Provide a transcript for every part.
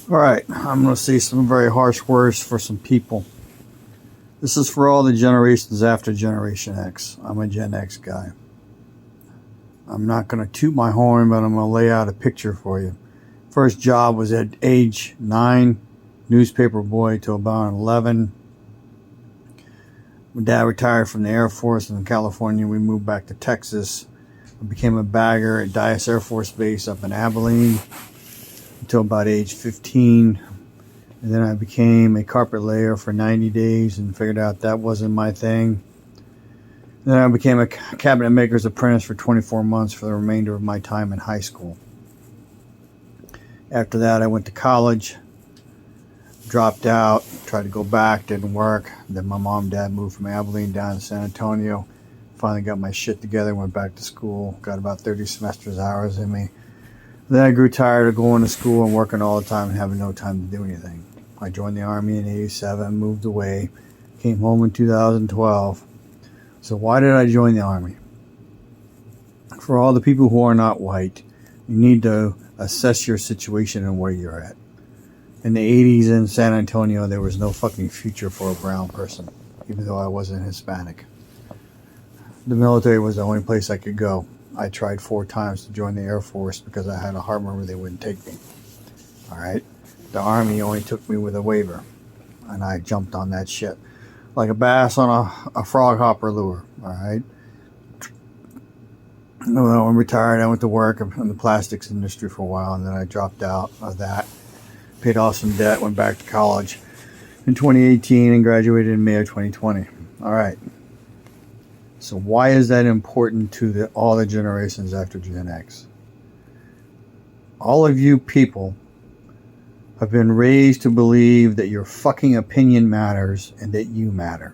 Alright, I'm going to say some very harsh words for some people. This is for all the generations after Generation X. I'm a Gen X guy. I'm not going to toot my horn, but I'm going to lay out a picture for you. First job was at age 9, newspaper boy till about 11. My dad retired from the Air Force in California. We moved back to Texas. I became a bagger at Dyess Air Force Base up in Abilene until about age 15. And then I became a carpet layer for 90 days and figured out that wasn't my thing. Then I became a cabinet maker's apprentice for 24 months for the remainder of my time in high school. After that, I went to college, dropped out, tried to go back, didn't work. Then my mom and dad moved from Abilene down to San Antonio. Finally got my shit together, went back to school, got about 30 semesters hours in me. Then I grew tired of going to school and working all the time and having no time to do anything. I joined the Army in 87, moved away, came home in 2012. So why did I join the Army? For all the people who are not white, you need to assess your situation and where you're at. In the 80s in San Antonio, there was no fucking future for a brown person, even though I wasn't Hispanic. The military was the only place I could go. I tried 4 times to join the Air Force because I had a heart murmur they wouldn't take me. Alright? The Army only took me with a waiver. And I jumped on that shit. Like a bass on a frog hopper lure. Alright? When I retired, I went to work in the plastics industry for a while, and then I dropped out of that. Paid off some debt, went back to college in 2018 and graduated in May of 2020. Alright. So why is that important to all the generations after Gen X? All of you people have been raised to believe that your fucking opinion matters and that you matter.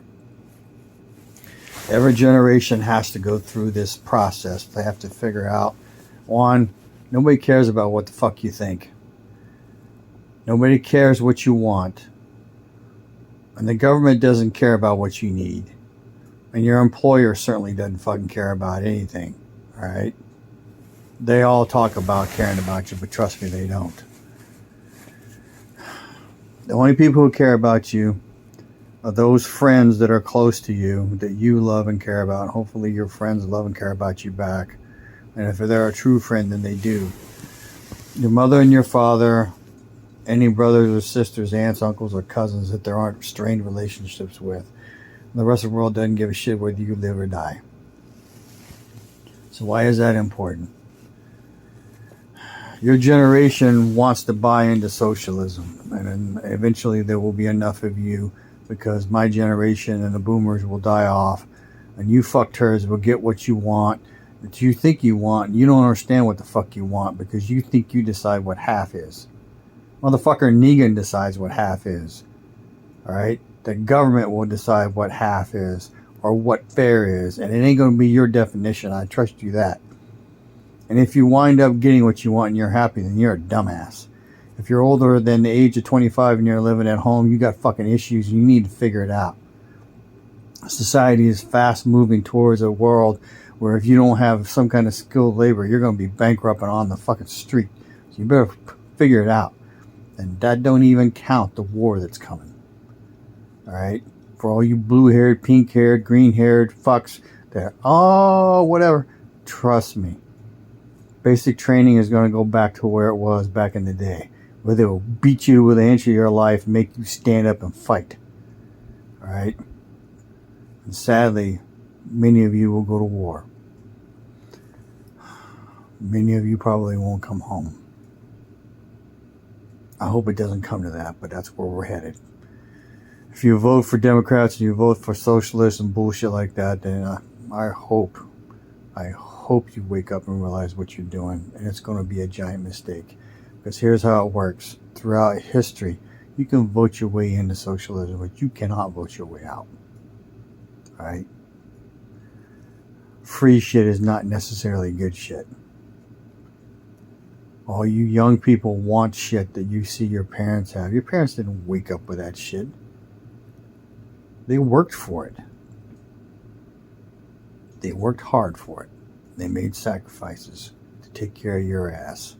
Every generation has to go through this process. They have to figure out, one, nobody cares about what the fuck you think. Nobody cares what you want. And the government doesn't care about what you need. And your employer certainly doesn't fucking care about anything. Alright? They all talk about caring about you, but trust me, they don't. The only people who care about you are those friends that are close to you, that you love and care about. Hopefully your friends love and care about you back. And if they're a true friend, then they do. Your mother and your father, any brothers or sisters, aunts, uncles, or cousins that there aren't strained relationships with. The rest of the world doesn't give a shit whether you live or die. So why is that important? Your generation wants to buy into socialism, and then eventually there will be enough of you, because my generation and the boomers will die off, and you fucktards will get what you want, that you think you want, and you don't understand what the fuck you want, because you think you decide what half is. Motherfucker Negan decides what half is. Alright? The government will decide what half is, or what fair is, and it ain't going to be your definition. I trust you that. And if you wind up getting what you want and you're happy, then you're a dumbass. If you're older than the age of 25 and you're living at home, you got fucking issues, and you need to figure it out. Society is fast moving towards a world where if you don't have some kind of skilled labor, you're going to be bankrupt and on the fucking street. So you better figure it out. And that don't even count the war that's coming. Alright? For all you blue-haired, pink-haired, green-haired fucks that, whatever. Trust me. Basic training is going to go back to where it was back in the day. Where they will beat you with an inch of your life, make you stand up and fight. Alright? And sadly, many of you will go to war. Many of you probably won't come home. I hope it doesn't come to that, but that's where we're headed. If you vote for Democrats and you vote for socialists and bullshit like that, then I hope you wake up and realize what you're doing, and it's going to be a giant mistake. Because here's how it works. Throughout history, you can vote your way into socialism, but you cannot vote your way out. Alright? Free shit is not necessarily good shit. All you young people want shit that you see your parents have. Your parents didn't wake up with that shit. They worked for it. They worked hard for it. They made sacrifices to take care of your ass.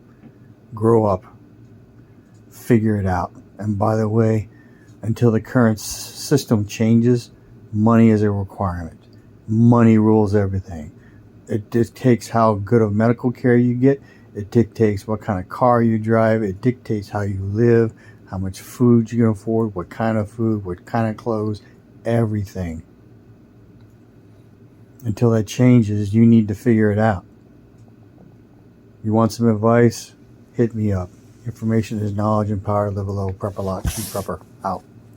Grow up. figure it out. And by the way, until the current system changes, money is a requirement. Money rules everything. It dictates how good of medical care you get. It dictates what kind of car you drive. It dictates how you live, how much food you can afford, what kind of food, what kind of clothes, everything. Until that changes, you need to figure it out. You want some advice? Hit me up. Information is knowledge and power. Live a little, prep a lot, keep prepper. Out.